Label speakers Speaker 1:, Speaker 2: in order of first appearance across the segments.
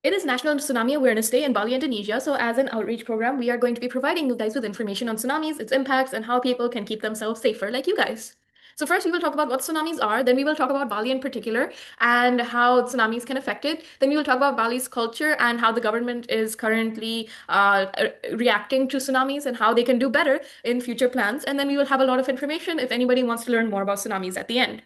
Speaker 1: It is National Tsunami Awareness Day in Bali, Indonesia. So, as an outreach program, we are going to be providing you guys with information on tsunamis, its impacts, and how people can keep themselves safer, like you guys. So, first, we will talk about what tsunamis are. Then, we will talk about Bali in particular and how tsunamis can affect it. Then, we will talk about Bali's culture and how the government is currently reacting to tsunamis and how they can do better in future plans. And then, we will have a lot of information if anybody wants to learn more about tsunamis at the end.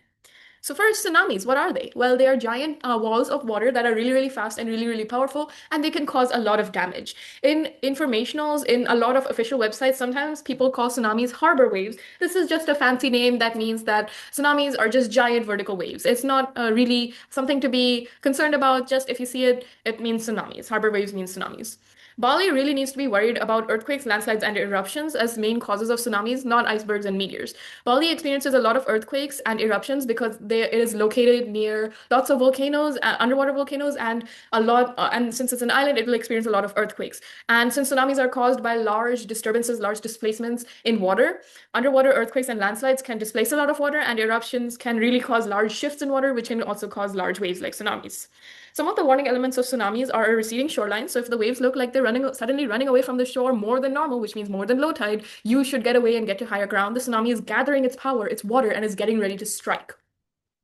Speaker 1: So first, tsunamis, what are they? Well, they are giant walls of water that are really, really fast and really, really powerful, and they can cause a lot of damage. In informationals, in a lot of official websites, sometimes people call tsunamis harbor waves. This is just a fancy name that means that tsunamis are just giant vertical waves. It's not really something to be concerned about. Just if you see it, it means tsunamis. Harbor waves means tsunamis. Bali really needs to be worried about earthquakes, landslides, and eruptions as main causes of tsunamis, not icebergs and meteors. Bali experiences a lot of earthquakes and eruptions because it is located near lots of volcanoes, underwater volcanoes, and and since it's an island, it will experience a lot of earthquakes. And since tsunamis are caused by large disturbances, large displacements in water, underwater earthquakes and landslides can displace a lot of water, and eruptions can really cause large shifts in water, which can also cause large waves like tsunamis. Some of the warning elements of tsunamis are a receding shoreline. So if the waves look like they're suddenly running away from the shore more than normal, which means more than low tide, you should get away and get to higher ground. The tsunami is gathering its power, its water, and is getting ready to strike.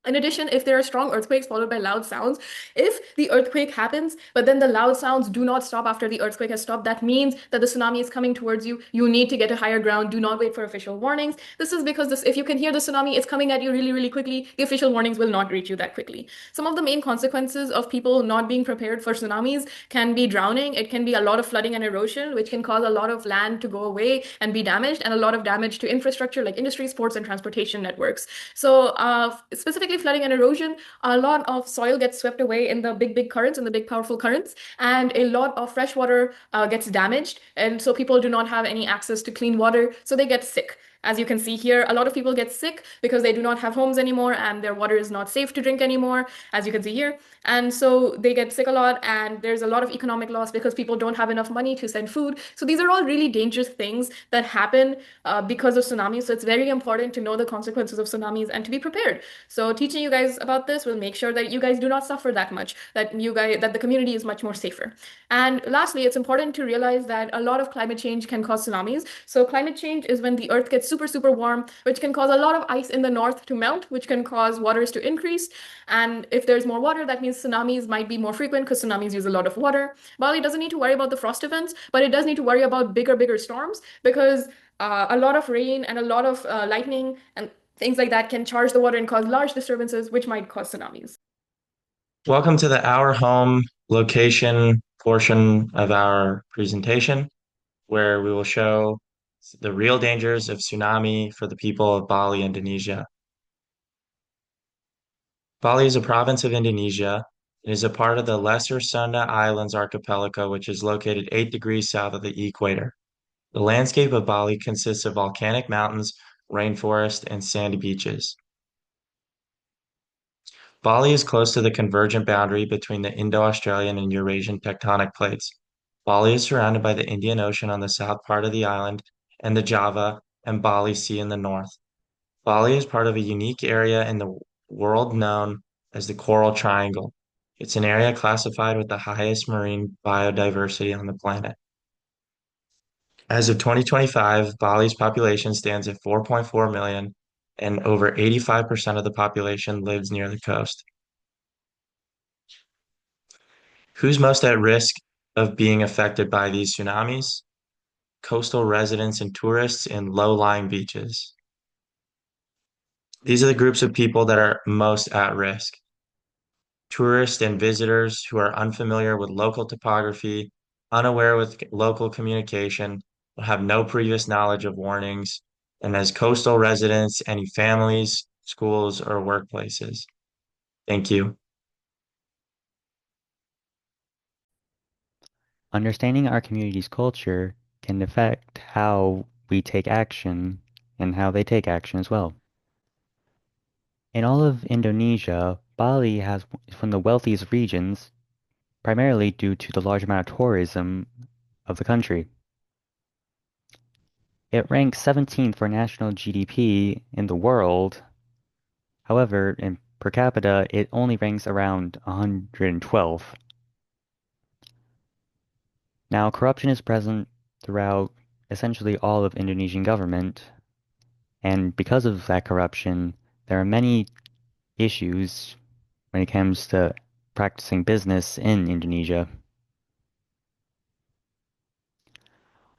Speaker 1: In addition, if there are strong earthquakes followed by loud sounds, if the earthquake happens, but then the loud sounds do not stop after the earthquake has stopped, that means that the tsunami is coming towards you. You need to get to higher ground. Do not wait for official warnings. This is because if you can hear the tsunami, it's coming at you really, really quickly. The official warnings will not reach you that quickly. Some of the main consequences of people not being prepared for tsunamis can be drowning. It can be a lot of flooding and erosion, which can cause a lot of land to go away and be damaged, and a lot of damage to infrastructure like industry, sports, and transportation networks. So, specifically flooding and erosion, a lot of soil gets swept away in the big, big currents, in the big, powerful currents, and a lot of fresh water gets damaged. And so people do not have any access to clean water, so they get sick. As you can see here, a lot of people get sick because they do not have homes anymore and their water is not safe to drink anymore, as you can see here. And so they get sick a lot, and there's a lot of economic loss because people don't have enough money to send food. So these are all really dangerous things that happen because of tsunamis. So it's very important to know the consequences of tsunamis and to be prepared. So teaching you guys about this will make sure that you guys do not suffer that much, that the community is much more safer. And lastly, it's important to realize that a lot of climate change can cause tsunamis. So climate change is when the earth gets super, super warm, which can cause a lot of ice in the north to melt, which can cause waters to increase. And if there's more water, that means tsunamis might be more frequent because tsunamis use a lot of water. Bali doesn't need to worry about the frost events, but it does need to worry about bigger, bigger storms because a lot of rain and a lot of lightning and things like that can charge the water and cause large disturbances, which might cause tsunamis.
Speaker 2: Welcome to the Our Home location portion of our presentation, where we will show the real dangers of tsunami for the people of Bali, Indonesia. Bali is a province of Indonesia. It is a part of the Lesser Sunda Islands archipelago, which is located 8 degrees south of the equator. The landscape of Bali consists of volcanic mountains, rainforest, and sandy beaches. Bali is close to the convergent boundary between the Indo-Australian and Eurasian tectonic plates. Bali is surrounded by the Indian Ocean on the south part of the island and the Java and Bali Sea in the north. Bali is part of a unique area in the world known as the Coral Triangle. It's an area classified with the highest marine biodiversity on the planet. As of 2025, Bali's population stands at 4.4 million, and over 85% of the population lives near the coast. Who's most at risk of being affected by these tsunamis? Coastal residents and tourists in low-lying beaches. These are the groups of people that are most at risk. Tourists and visitors who are unfamiliar with local topography, unaware with local communication, have no previous knowledge of warnings, and as coastal residents, any families, schools, or workplaces. Thank you.
Speaker 3: Understanding our community's culture can affect how we take action and how they take action as well. In all of Indonesia, Bali has one of the wealthiest regions, primarily due to the large amount of tourism of the country. It ranks 17th for national GDP in the world. However, in per capita, it only ranks around 112. Now, corruption is present throughout essentially all of Indonesian government, and because of that corruption, there are many issues when it comes to practicing business in Indonesia.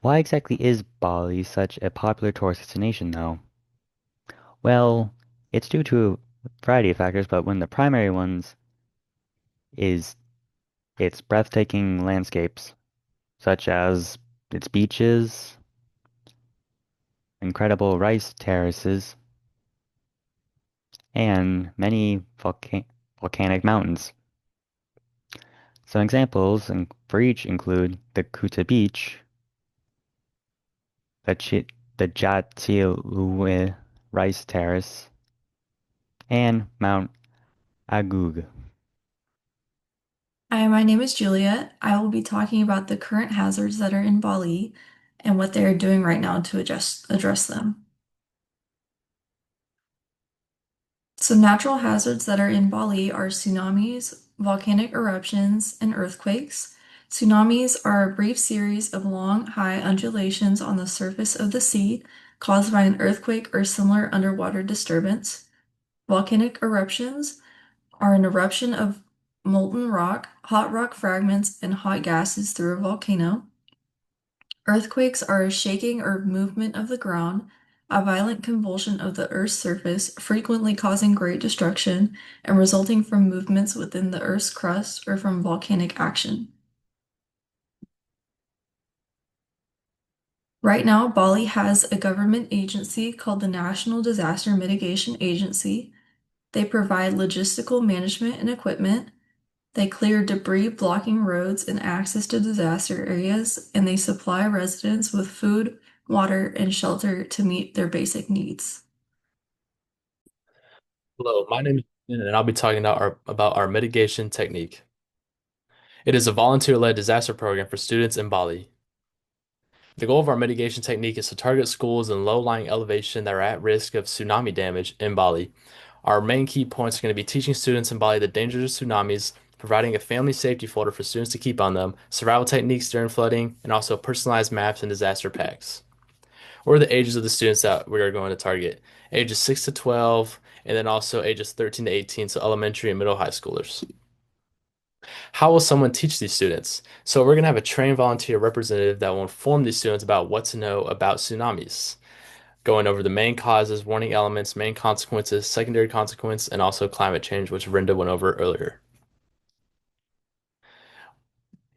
Speaker 3: Why exactly is Bali such a popular tourist destination, though? Well, it's due to a variety of factors, but one of the primary ones is its breathtaking landscapes, such as its beaches, incredible rice terraces, and many volcanic mountains. Some examples for each include the Kuta Beach, the Jatiluhur Rice Terrace, and Mount Agung.
Speaker 4: Hi, my name is Julia. I will be talking about the current hazards that are in Bali and what they are doing right now to address them. Some natural hazards that are in Bali are tsunamis, volcanic eruptions, and earthquakes. Tsunamis are a brief series of long, high undulations on the surface of the sea caused by an earthquake or similar underwater disturbance. Volcanic eruptions are an eruption of molten rock, hot rock fragments, and hot gases through a volcano. Earthquakes are a shaking or movement of the ground, a violent convulsion of the Earth's surface, frequently causing great destruction and resulting from movements within the Earth's crust or from volcanic action. Right now, Bali has a government agency called the National Disaster Mitigation Agency. They provide logistical management and equipment. They clear debris blocking roads and access to disaster areas, and they supply residents with food, water, and shelter to meet their basic needs.
Speaker 5: Hello, my name is Ian, and I'll be talking about our mitigation technique. It is a volunteer-led disaster program for students in Bali. The goal of our mitigation technique is to target schools in low-lying elevation that are at risk of tsunami damage in Bali. Our main key points are going to be teaching students in Bali the dangers of tsunamis, providing a family safety folder for students to keep on them, survival techniques during flooding, and also personalized maps and disaster packs. What are the ages of the students that we are going to target? Ages 6 to 12, and then also ages 13 to 18, so elementary and middle high schoolers. How will someone teach these students? So we're going to have a trained volunteer representative that will inform these students about what to know about tsunamis, going over the main causes, warning elements, main consequences, secondary consequence, and also climate change, which Rinda went over earlier.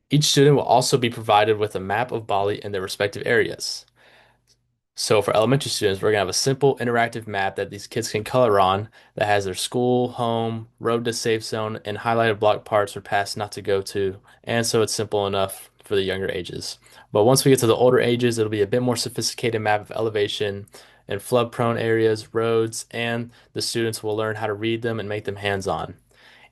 Speaker 5: Each student will also be provided with a map of Bali and their respective areas. So for elementary students, we're gonna have a simple interactive map that these kids can color on that has their school, home, road to safe zone, and highlighted block parts or paths not to go to. And so it's simple enough for the younger ages. But once we get to the older ages, it'll be a bit more sophisticated map of elevation and flood prone areas, roads, and the students will learn how to read them and make them hands-on.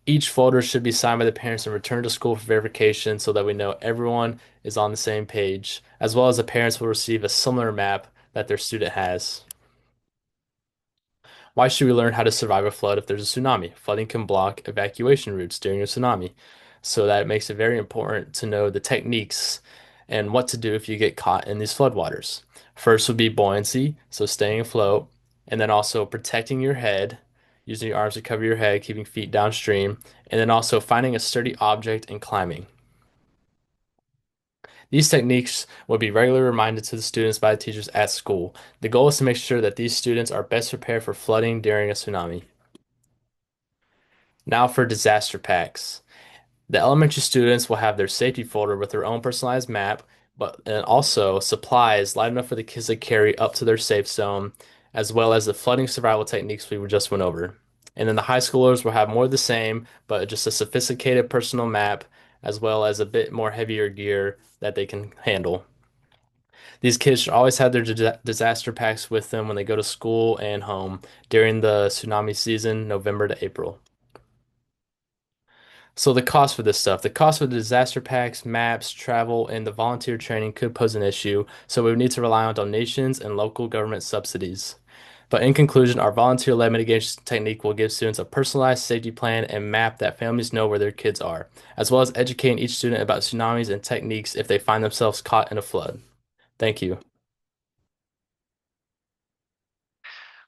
Speaker 5: Each folder should be signed by the parents and returned to school for verification so that we know everyone is on the same page, as well as the parents will receive a similar map that their student has. Why should we learn how to survive a flood if there's a tsunami? Flooding can block evacuation routes during a tsunami, so that it makes it very important to know the techniques and what to do if you get caught in these floodwaters. First would be buoyancy, so staying afloat, and then also protecting your head, using your arms to cover your head, keeping feet downstream, and then also finding a sturdy object and climbing. These techniques will be regularly reminded to the students by the teachers at school. The goal is to make sure that these students are best prepared for flooding during a tsunami. Now for disaster packs. The elementary students will have their safety folder with their own personalized map, but and also supplies light enough for the kids to carry up to their safe zone, as well as the flooding survival techniques we just went over. And then the high schoolers will have more of the same, but just a sophisticated personal map, as well as a bit more heavier gear that they can handle. These kids should always have their disaster packs with them when they go to school and home during the tsunami season, November to April. So the cost for this stuff, the cost for the disaster packs, maps, travel, and the volunteer training could pose an issue, so we would need to rely on donations and local government subsidies. But in conclusion, our volunteer-led mitigation technique will give students a personalized safety plan and map that families know where their kids are, as well as educating each student about tsunamis and techniques if they find themselves caught in a flood. Thank you.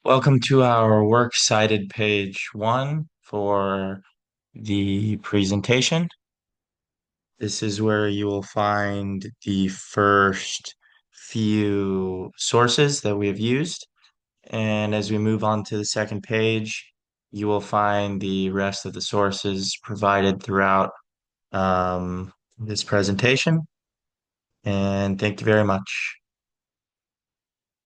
Speaker 2: Welcome to our works cited page 1 for the presentation. This is where you will find the first few sources that we have used. And as we move on to the second page, you will find the rest of the sources provided throughout this presentation. And thank you very much.